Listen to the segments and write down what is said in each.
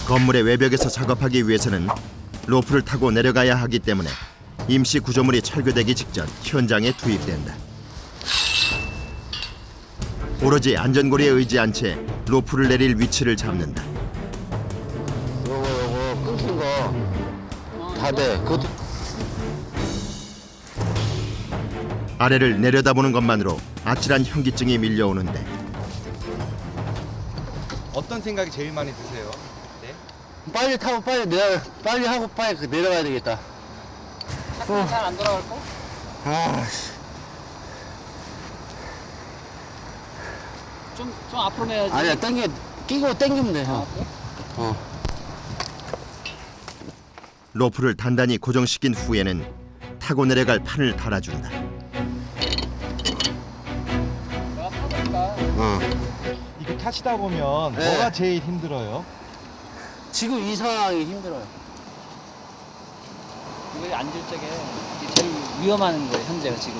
건물의 외벽에서 작업하기 위해서는 로프를 타고 내려가야 하기 때문에 임시 구조물이 철거되기 직전 현장에 투입된다. 오로지 안전고리에 의지한 채 로프를 내릴 위치를 잡는다. 요거 끊긴 거 다 돼. 그것도 아래를 내려다보는 것만으로 아찔한 현기증이 밀려오는데 어떤 생각이 제일 많이 드세요? 네? 빨리 타고 빨리 하고 빨리 내려가야 되겠다. 잘 안 돌아갈 거? 아, 씨. 좀 앞으로 내야지. 아니야, 끼고 당기면 돼, 형. 그래? 로프를 단단히 고정시킨 후에는 타고 내려갈 판을 달아준다. 내가 타보니까 이거 타시다 보면 네. 뭐가 제일 힘들어요? 지금 이 상황이 힘들어요. 이거 앉을 적에 이게 제일 위험한 거예요, 현재가 지금.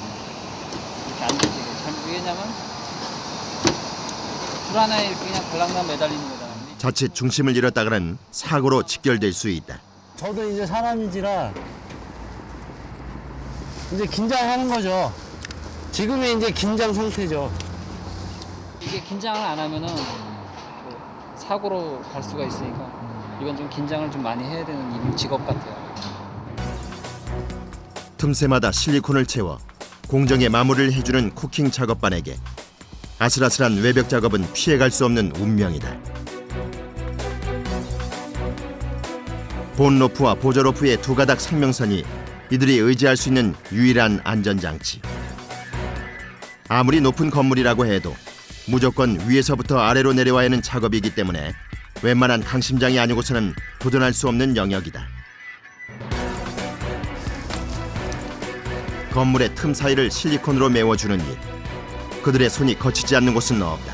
이렇게 앉을 적에. 왜냐면 줄 하나에 이렇게 그냥 발랑당 매달리는 거잖아요. 자칫 중심을 잃었다가는 사고로 직결될 수 있다. 저도 이제 사람인지라 이제 긴장하는 거죠. 지금이 이제 긴장 상태죠. 이게 긴장을 안 하면은 또 사고로 갈 수가 있으니까 이건 좀 긴장을 좀 많이 해야 되는 직업 같아요. 틈새마다 실리콘을 채워 공정에 마무리를 해주는 코킹 작업반에게 아슬아슬한 외벽 작업은 피해갈 수 없는 운명이다. 본 로프와 보조 로프의 두 가닥 생명선이 이들이 의지할 수 있는 유일한 안전장치. 아무리 높은 건물이라고 해도 무조건 위에서부터 아래로 내려와야 하는 작업이기 때문에 웬만한 강심장이 아니고서는 도전할 수 없는 영역이다. 건물의 틈 사이를 실리콘으로 메워주는 일. 그들의 손이 거치지 않는 곳은 없다.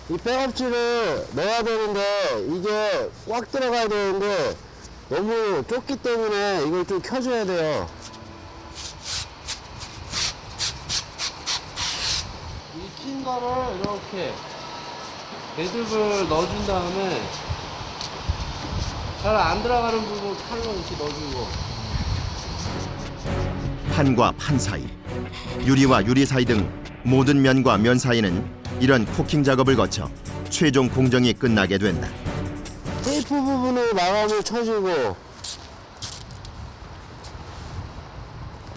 이 백업지를 넣어야 되는데 이게 꽉 들어가야 되는데 너무 좁기 때문에 이걸 좀 켜줘야 돼요. 이 낀 거를 이렇게 매듭을 넣어준 다음에 잘 안 들어가는 부분 칼로 이렇게 넣어주고. 판과 판 사이, 유리와 유리 사이 등 모든 면과 면 사이는 이런 코킹 작업을 거쳐 최종 공정이 끝나게 된다. 테이프 부분을 마감을 쳐주고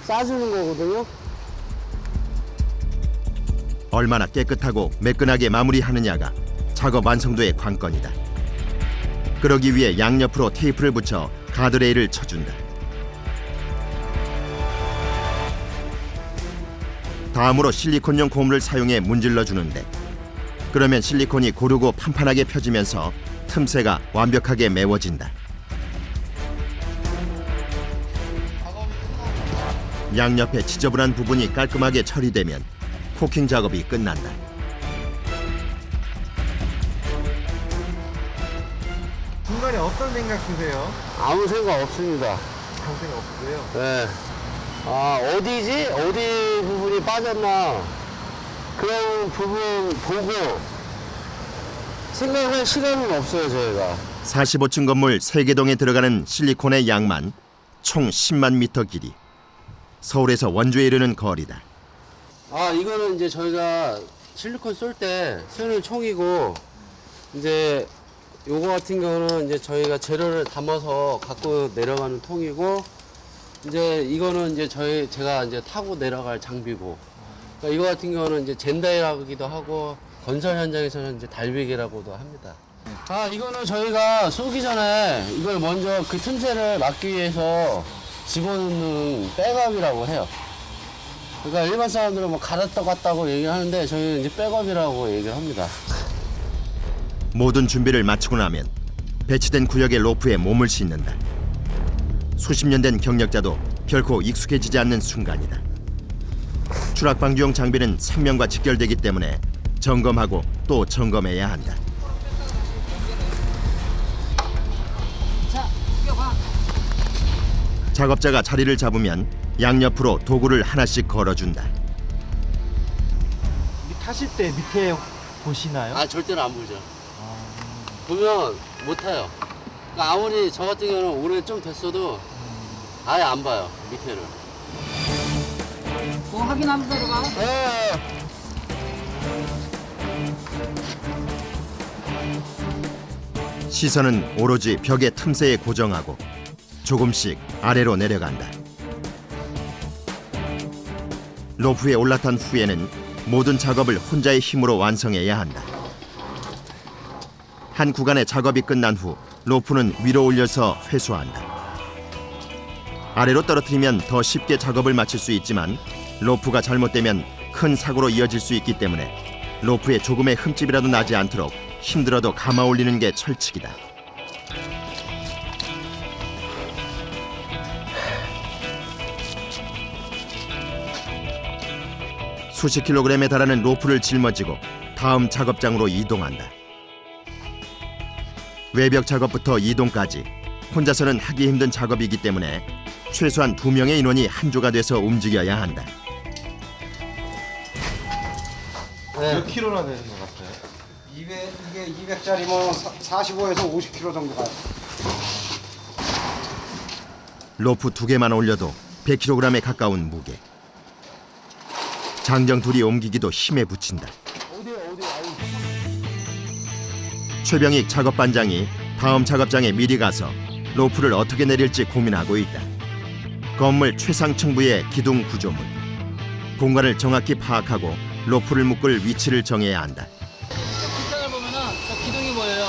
싸주는 거거든요. 얼마나 깨끗하고 매끈하게 마무리하느냐가 작업 완성도의 관건이다. 그러기 위해 양옆으로 테이프를 붙여 가드레일을 쳐준다. 다음으로 실리콘용 고무를 사용해 문질러 주는데 그러면 실리콘이 고르고 판판하게 펴지면서 틈새가 완벽하게 메워진다. 양옆의 지저분한 부분이 깔끔하게 처리되면 코킹 작업이 끝난다. 중간에 어떤 생각 드세요? 아무 생각 없습니다. 아무 생각 없으세요? 네. 아, 어디지? 어디 부분이 빠졌나? 그런 부분 보고 생각할 시간은 없어요, 저희가. 45층 건물 3개 동에 들어가는 실리콘의 양만 총 10만 미터 길이. 서울에서 원주에 이르는 거리다. 아, 이거는 이제 저희가 실리콘 쏠 때 쓰는 총이고, 이제 요거 같은 경우는 이제 저희가 재료를 담아서 갖고 내려가는 통이고, 이제 이거는 이제 제가 이제 타고 내려갈 장비고, 그러니까 이거 같은 경우는 이제 젠다이라기도 하고 건설 현장에서는 이제 달비기라고도 합니다. 아, 이거는 저희가 쏘기 전에 이걸 먼저 그 틈새를 막기 위해서 집어넣는 백업이라고 해요. 그러니까 일반 사람들은 뭐 갈았다 갔다고 얘기하는데 저희는 이제 백업이라고 얘기를 합니다. 모든 준비를 마치고 나면 배치된 구역의 로프에 몸을 싣는다. 수십 년 된 경력자도 결코 익숙해지지 않는 순간이다. 추락방지용 장비는 생명과 직결되기 때문에 점검하고 또 점검해야 한다. 자, 숙여봐. 작업자가 자리를 잡으면 양옆으로 도구를 하나씩 걸어준다. 타실 때 밑에 보시나요? 아, 절대로 안 보죠. 보면 못 타요. 그러니까 아무리 저 같은 경우는 오래 좀 됐어도 아예 안 봐요, 밑에를. 뭐 확인하면서 들어가. 시선은 오로지 벽의 틈새에 고정하고 조금씩 아래로 내려간다. 로프에 올라탄 후에는 모든 작업을 혼자의 힘으로 완성해야 한다. 한 구간의 작업이 끝난 후 로프는 위로 올려서 회수한다. 아래로 떨어뜨리면 더 쉽게 작업을 마칠 수 있지만 로프가 잘못되면 큰 사고로 이어질 수 있기 때문에 로프에 조금의 흠집이라도 나지 않도록 힘들어도 감아 올리는 게 철칙이다. 수십 킬로그램에 달하는 로프를 짊어지고 다음 작업장으로 이동한다. 외벽 작업부터 이동까지 혼자서는 하기 힘든 작업이기 때문에 최소한 2명의 인원이 한조가 돼서 움직여야 한다. 몇 킬로나 되는 것 같아요? 이게 200짜리면 45에서 50kg 정도 가요. 로프 2개만 올려도 100kg에 가까운 무게. 장정 둘이 옮기기도 힘에 부친다. 최병익 작업반장이 다음 작업장에 미리 가서 로프를 어떻게 내릴지 고민하고 있다. 건물 최상층부의 기둥 구조물. 공간을 정확히 파악하고 로프를 묶을 위치를 정해야 한다. 밑장을 보면은 저 기둥이 보여요.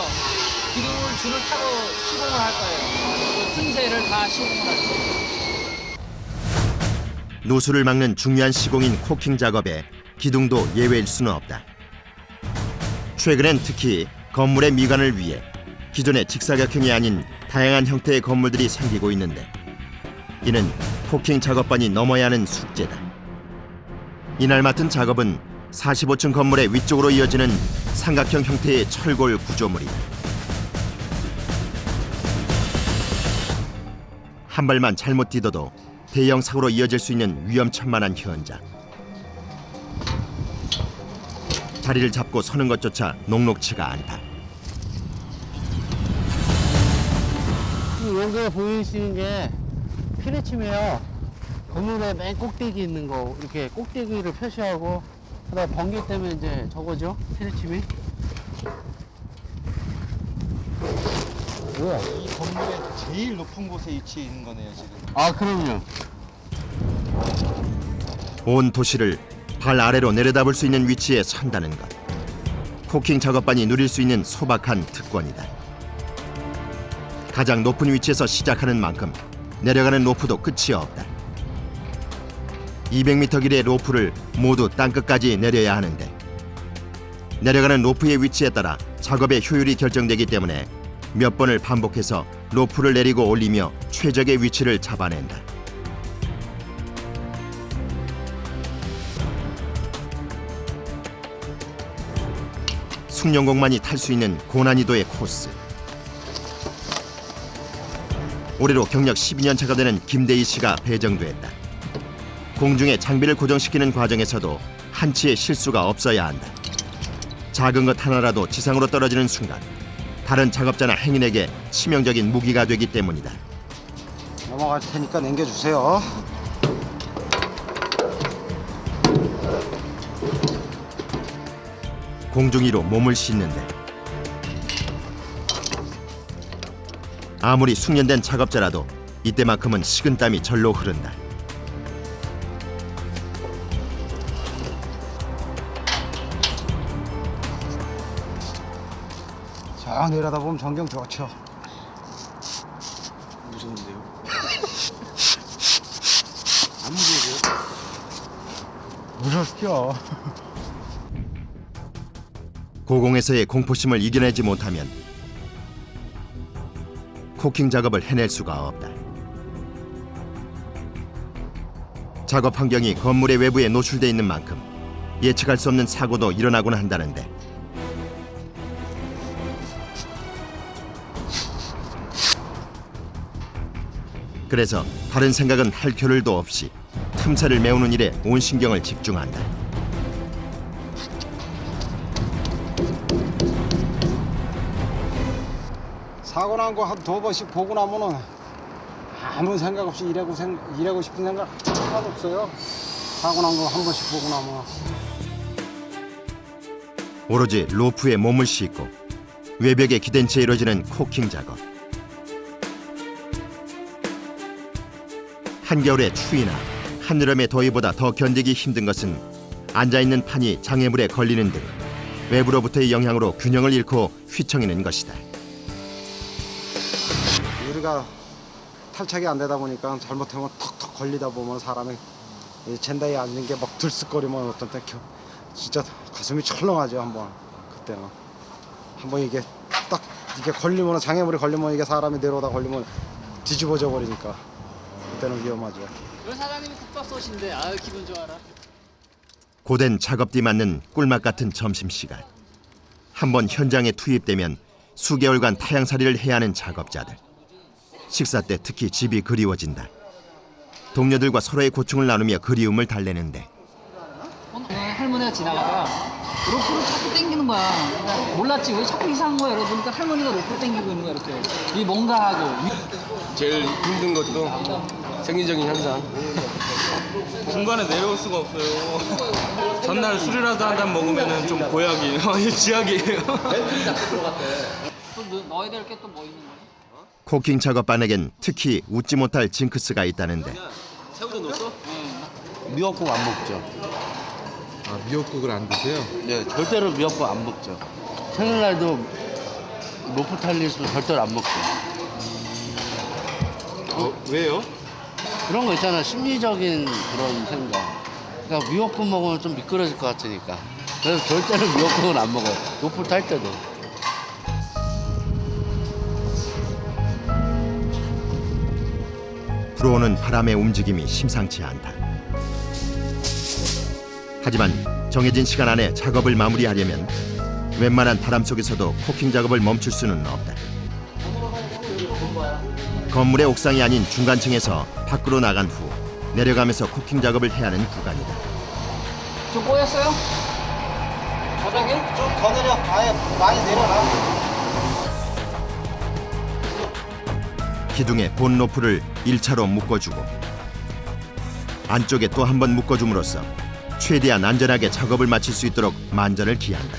기둥을 줄을 타고 시공을 할 거예요. 그 틈새를 다 시공을 할 거예요. 누수를 막는 중요한 시공인 코킹 작업에 기둥도 예외일 수는 없다. 최근엔 특히 건물의 미관을 위해 기존의 직사각형이 아닌 다양한 형태의 건물들이 생기고 있는데 이는 코킹 작업반이 넘어야 하는 숙제다. 이날 맡은 작업은 45층 건물의 위쪽으로 이어지는 삼각형 형태의 철골 구조물이다. 한 발만 잘못 디뎌도 대형 사고로 이어질 수 있는 위험천만한 현장. 자리를 잡고 서는 것조차 녹록치가 않다. 여기 보이시는 게 피레침이에요. 건물의 맨 꼭대기 있는 거 이렇게 꼭대기를 표시하고 그다음 번개 때문에 이제 저거죠, 피레침이. 뭐야? 이 건물의 제일 높은 곳에 위치해 있는 거네요, 지금. 아, 그럼요. 온 도시를 발 아래로 내려다볼 수 있는 위치에 선다는 것. 코킹 작업반이 누릴 수 있는 소박한 특권이다. 가장 높은 위치에서 시작하는 만큼 내려가는 로프도 끝이 없다. 200m 길이의 로프를 모두 땅끝까지 내려야 하는데 내려가는 로프의 위치에 따라 작업의 효율이 결정되기 때문에 몇 번을 반복해서 로프를 내리고 올리며 최적의 위치를 잡아낸다. 숙련공만이 탈 수 있는 고난이도의 코스. 올해로 경력 12년 차가 되는 김대희 씨가 배정됐다. 공중에 장비를 고정시키는 과정에서도 한치의 실수가 없어야 한다. 작은 것 하나라도 지상으로 떨어지는 순간 다른 작업자나 행인에게 치명적인 무기가 되기 때문이다. 넘어갈 테니까 남겨주세요. 공중 위로 몸을 싣는데 아무리 숙련된 작업자라도 이때만큼은 식은땀이 절로 흐른다. 자, 내려다 보면 전경 좋죠. 무서운데요? 안 무서워요? 무섭죠. 고공에서의 공포심을 이겨내지 못하면 코킹 작업을 해낼 수가 없다. 작업 환경이 건물의 외부에 노출돼 있는 만큼 예측할 수 없는 사고도 일어나곤 한다는데 그래서 다른 생각은 할 겨를도 없이 틈새를 메우는 일에 온 신경을 집중한다. 사고 난 거 한 2번씩 보고 나면은 아무 생각 없이 일하고 싶은 생각 하나도 없어요. 사고 난 거 한 번씩 보고 나면. 오로지 로프에 몸을 싣고 외벽에 기댄 채 이루어지는 코킹 작업. 한겨울의 추위나 한여름의 더위보다 더 견디기 힘든 것은 앉아있는 판이 장애물에 걸리는 등 외부로부터의 영향으로 균형을 잃고 휘청이는 것이다. 유리가 탈착이 안 되다 보니까 잘못하면 턱턱 걸리다 보면 사람이 젠다에 앉는 게 막 들썩거리면 어떤 때 진짜 가슴이 철렁하죠. 그때는 한번 이게 딱 이게 걸리면 장애물이 걸리면 이게 사람이 내려오다 걸리면 뒤집어져 버리니까 그때는 위험하죠. 우리 사장님이 국밥 쏘신데 아유 기분 좋아라. 고된 작업뒤 맞는 꿀맛 같은 점심시간. 한번 현장에 투입되면 수개월간 타양살이를 해야 하는 작업자들. 식사 때 특히 집이 그리워진다. 동료들과 서로의 고충을 나누며 그리움을 달래는데 오늘 할머니가 지나가다가 로프를 자꾸 당기는 거야. 그러니까 몰랐지 왜 자꾸 이상한 거야. 이러고 보니까 할머니가 로프를 당기고 있는 거야. 이렇게 이 뭔가 하고 제일 힘든 것도 생리적인 현상. 중간에 내려올 수가 없어요. 전날 술이라도 한 잔 먹으면 좀 고약이에요. 지약이에요. 또 넣어야 될 게 또 뭐 있는 거야? 코킹 작업반에겐 특히 웃지 못할 징크스가 있다는데 새우젓 넣었어? 미역국 안 먹죠. 아, 미역국을 안 드세요? 네, 절대로 미역국 안 먹죠. 생일날도 로프 탈리스 절대로 안 먹죠. 왜요? 그런 거 있잖아, 심리적인 그런 생각. 그러니까 미역국 먹으면 좀 미끄러질 것 같으니까. 그래서 절대로 미역국은 안 먹어요. 로프 탈 때도. 불어오는 바람의 움직임이 심상치 않다. 하지만 정해진 시간 안에 작업을 마무리하려면 웬만한 바람 속에서도 코킹 작업을 멈출 수는 없다. 건물의 옥상이 아닌 중간층에서 밖으로 나간 후 내려가면서 코킹 작업을 해야 하는 구간이다. 좀 꼬였어요? 사장님? 좀 더 내려. 아예 많이 내려놔. 기둥에 본 로프를 1차로 묶어주고 안쪽에 또 한 번 묶어줌으로써 최대한 안전하게 작업을 마칠 수 있도록 만전을 기한다.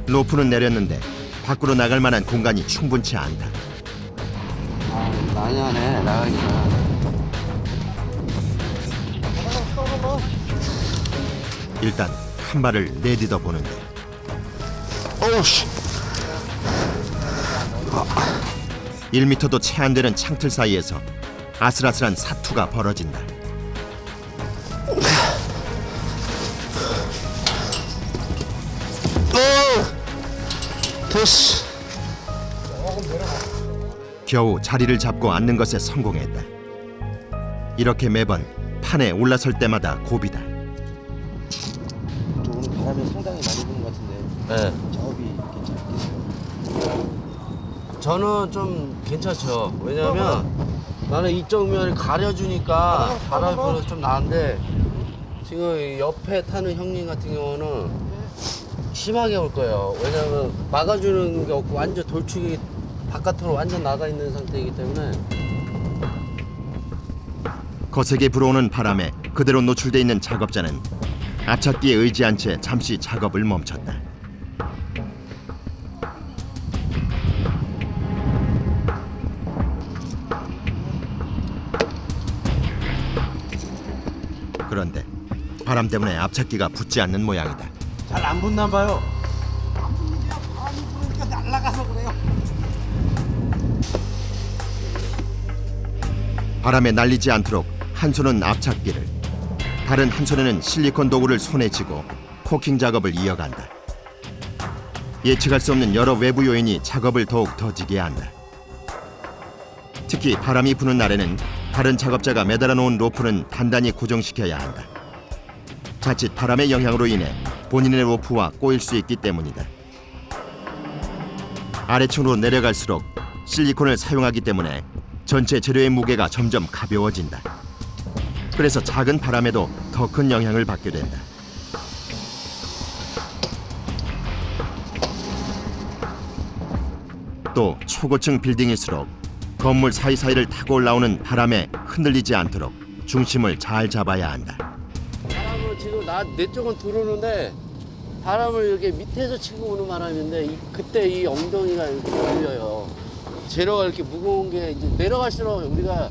로프는 내렸는데 밖으로 나갈 만한 공간이 충분치 않다. 아, 많이 하네, 나가니까. 일단 한 발을 내딛어 보는데 어우씨. 1m도 채 안 되는 창틀 사이에서 아슬아슬한 사투가 벌어진다. 됐어. 겨우 자리를 잡고 앉는 것에 성공했다. 이렇게 매번 판에 올라설 때마다 고비다. 오늘 바람이 상당히 많이 부는 것 같은데. 네. 작업이 괜찮겠어요? 저는 좀 괜찮죠. 왜냐면 나는 이쪽 면을 가려주니까 바람이 불어서 좀 나은데 지금 옆에 타는 형님 같은 경우는 심하게 올 거예요. 왜냐면 막아주는 게 없고 완전 돌축이 바깥으로 완전 나가 있는 상태이기 때문에. 거세게 불어오는 바람에 그대로 노출돼 있는 작업자는 앞찾기에 의지한 채 잠시 작업을 멈췄다. 그런데 바람 때문에 앞찾기가 붙지 않는 모양이다. 잘 안 붙나 봐요. 그러니까 날아가서 그래요. 바람에 날리지 않도록 한 손은 앞찾기를, 다른 한 손에는 실리콘 도구를 손에 쥐고 코킹 작업을 이어간다. 예측할 수 없는 여러 외부 요인이 작업을 더욱 더디게 한다. 특히 바람이 부는 날에는 다른 작업자가 매달아 놓은 로프는 단단히 고정시켜야 한다. 자칫 바람의 영향으로 인해 본인의 로프와 꼬일 수 있기 때문이다. 아래층으로 내려갈수록 실리콘을 사용하기 때문에 전체 재료의 무게가 점점 가벼워진다. 그래서 작은 바람에도 더 큰 영향을 받게 된다. 또 초고층 빌딩일수록 건물 사이사이를 타고 올라오는 바람에 흔들리지 않도록 중심을 잘 잡아야 한다. 바람은 지금 내 쪽은 들어오는데 바람을 이렇게 밑에서 치고 오는 바람인데 그때 이 엉덩이가 이렇게 걸려요. 재료가 이렇게 무거운 게 이제 내려갈수록 우리가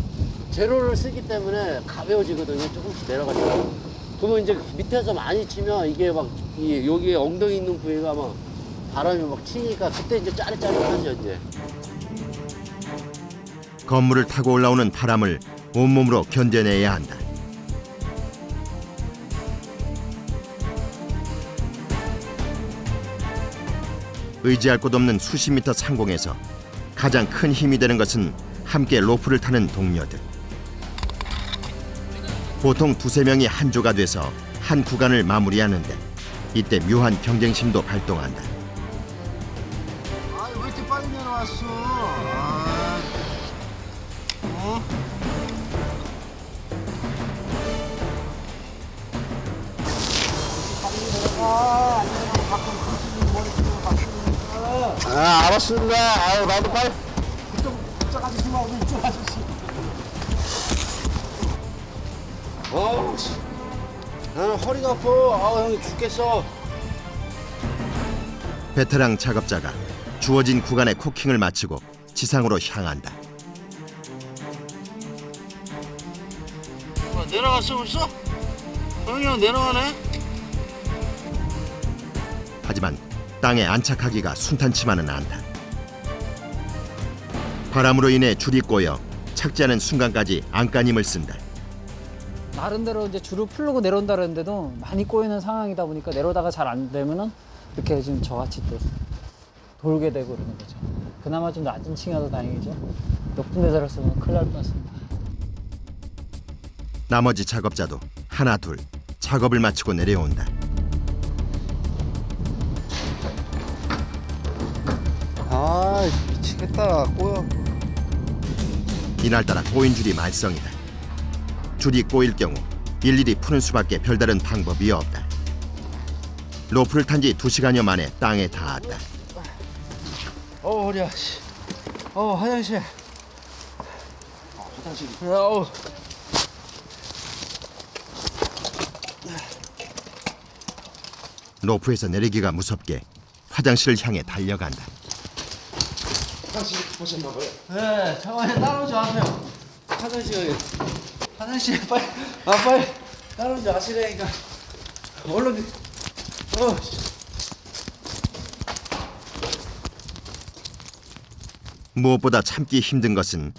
재료를 쓰기 때문에 가벼워지거든요. 조금씩 내려갈수록. 그러면 이제 밑에서 많이 치면 이게 막 여기 엉덩이 있는 부위가 막 바람이 막 치니까 그때 이제 짜릿짜릿하죠 이제. 건물을 타고 올라오는 바람을 온몸으로 견뎌내야 한다. 의지할 곳 없는 수십 미터 상공에서 가장 큰 힘이 되는 것은 함께 로프를 타는 동료들. 보통 두세 명이 한 조가 돼서 한 구간을 마무리하는데 이때 묘한 경쟁심도 발동한다. 아, 왜 이렇게 빨리 내려왔어? 아 알았습니다. 아유 나도 빨리. 그쪽 아저씨만 오면 이쪽 아저씨. 씨. 나는 허리가 아파. 형이 죽겠어. 베테랑 작업자가 주어진 구간의 코킹을 마치고 지상으로 향한다. 내려갔어 벌써? 형이 내려가네. 하지만 땅에 안착하기가 순탄치만은 않다. 바람으로 인해 줄이 꼬여 착지하는 순간까지 안간힘을 쓴다. 나름대로 이제 줄을 풀고 내려온다 그랬는데도 많이 꼬이는 상황이다 보니까 내려다가 잘 안 되면은 이렇게 지금 저같이 또 돌게 되고 그러는 거죠. 그나마 좀 낮은 층이라서 다행이죠. 높은 데 살았으면 큰일 날 뻔했습니다. 나머지 작업자도 하나 둘 작업을 마치고 내려온다. 아 미치겠다 꼬여. 이날따라 꼬인 줄이 말썽이다. 줄이 꼬일 경우 일일이 푸는 수밖에 별다른 방법이 없다. 로프를 탄 지 2시간여 만에 땅에 닿았다. 허리야. 화장실. 화장실. 어우. 로프에서 내리기가 무섭게 화장실을 향해 달려간다. 화장실 보셨나 봐요. 네, 잠깐만요. 따라오지 마세요. 화장실 빨리 따라오지 마시라니까. 얼른. 무엇보다 참기 힘든 것은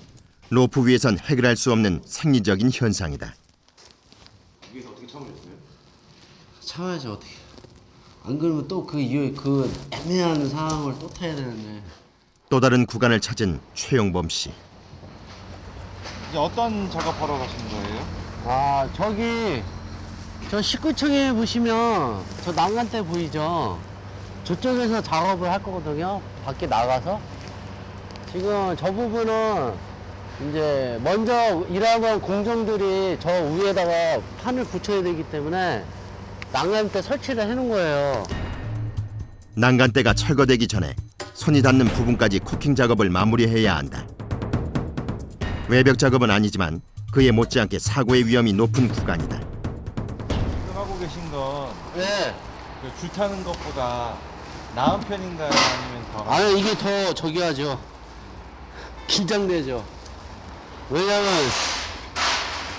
로프 위에선 해결할 수 없는 생리적인 현상이다. 위에서 어떻게 참으셨어요? 참아야죠 어떻게. 안 그러면 또 그 이후에 그 애매한 상황을 또 타야 되는데. 또 다른 구간을 찾은 최용범 씨. 이제 어떤 작업하러 가신 거예요? 아 저기 저 19층에 보시면 저 난간대 보이죠? 저쪽에서 작업을 할 거거든요. 밖에 나가서 지금 저 부분은 이제 먼저 일하는 공정들이 저 위에다가 판을 붙여야 되기 때문에 난간대 설치를 해놓은 거예요. 난간대가 철거되기 전에 손이 닿는 부분까지 코킹 작업을 마무리해야 한다. 외벽 작업은 아니지만 그에 못지않게 사고의 위험이 높은 구간이다. 지금 하고 계신 건 네. 그 줄 타는 것보다 나은 편인가요? 아니면 더? 아니 이게 더 저기 하죠. 긴장되죠. 왜냐면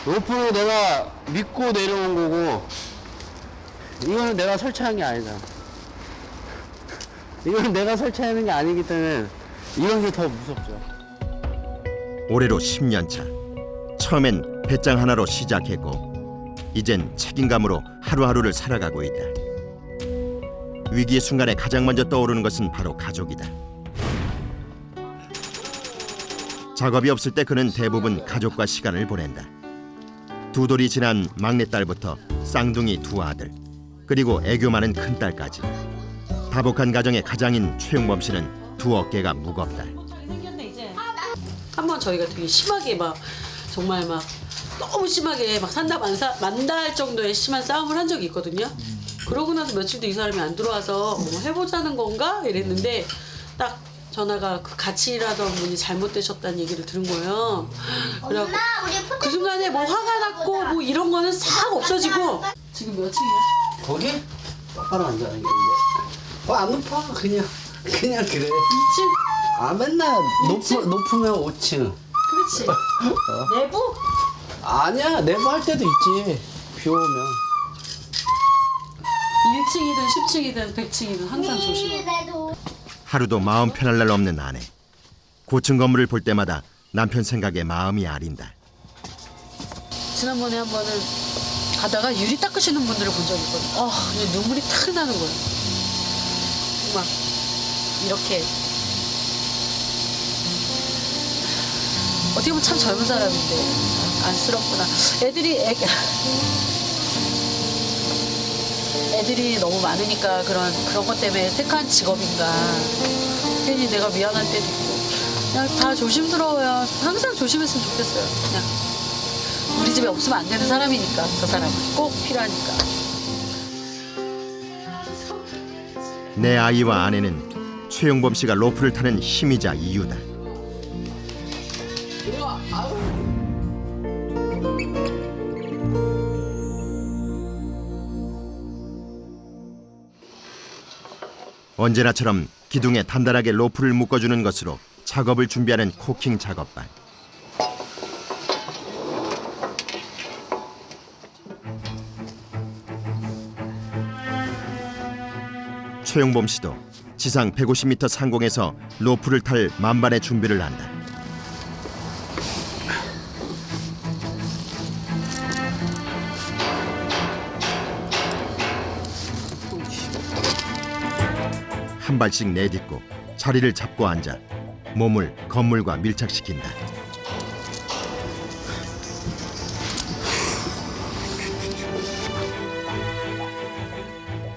로프는 내가 믿고 내려온 거고 이거는 내가 설치한 게 아니잖아. 이거는 내가 설치하는 게 아니기 때문에 이런 게 더 무섭죠. 올해로 10년 차. 처음엔 배짱 하나로 시작했고 이젠 책임감으로 하루하루를 살아가고 있다. 위기의 순간에 가장 먼저 떠오르는 것은 바로 가족이다. 작업이 없을 때 그는 대부분 가족과 시간을 보낸다. 두 돌이 지난 막내딸부터 쌍둥이 두 아들, 그리고 애교 많은 큰딸까지. 다복한 가정의 가장인 최용범 씨는 두 어깨가 무겁다. 한번 저희가 되게 심하게 막 정말 막 너무 심하게 막 산다 만다 할 정도의 심한 싸움을 한 적이 있거든요. 그러고 나서 며칠 뒤 이 사람이 안 들어와서 뭐 해보자는 건가 이랬는데 딱 전화가 그 같이 일하던 분이 잘못되셨다는 얘기를 들은 거예요. 그래갖고 그 순간에 뭐 화가 났고 뭐 이런 거는 싹 없어지고. 지금 몇 층이야? 거기? 똑바로 앉아 이게. 안 높아 그냥 그래. 2층? 아 맨날 높으면 5층. 그렇지. 내부? 아니야 내부 할 때도 있지. 비 오면. 1층이든 10층이든 100층이든 항상 조심해. 하루도 마음 편할 날 없는 아내. 고층 건물을 볼 때마다 남편 생각에 마음이 아린다. 지난번에 한 번은 가다가 유리 닦으시는 분들을 본 적이 있거든. 그냥 눈물이 탁 나는 거야. 막 이렇게 어떻게 보면 참 젊은 사람인데 안쓰럽구나. 애들이 너무 많으니까 그런 것 때문에 택한 직업인가. 괜히 내가 미안할 때도 있고. 그냥 다 조심스러워요. 항상 조심했으면 좋겠어요. 그냥 우리 집에 없으면 안 되는 사람이니까 저 사람은 꼭 필요하니까. 내 아이와 아내는 최용범 씨가 로프를 타는 힘이자 이유다. 언제나처럼 기둥에 단단하게 로프를 묶어주는 것으로 작업을 준비하는 코킹 작업반. 최용범 씨도 지상 150m 상공에서 로프를 탈 만반의 준비를 한다. 한 발씩 내딛고 자리를 잡고 앉아 몸을 건물과 밀착시킨다.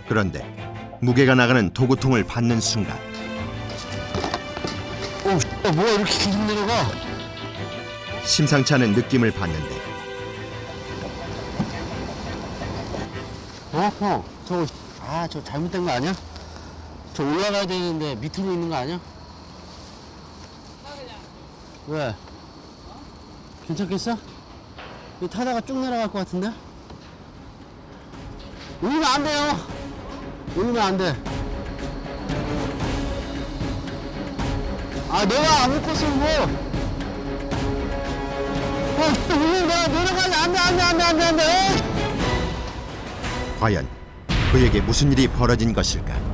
그런데 무게가 나가는 도구통을 받는 순간 뭐야 이렇게 계속 내려가? 심상치 않은 느낌을 받는데 형 저거 저 잘못된 거 아니야? 저 올라가야 되는데 밑으로 있는 거 아니야? 왜? 괜찮겠어? 이거 타다가 쭉 내려갈 것 같은데? 올리면 안 돼요. 올리면 안 돼. 내가 안 묶었으면 뭐? 올린다. 내려가지 안 돼. 과연 그에게 무슨 일이 벌어진 것일까?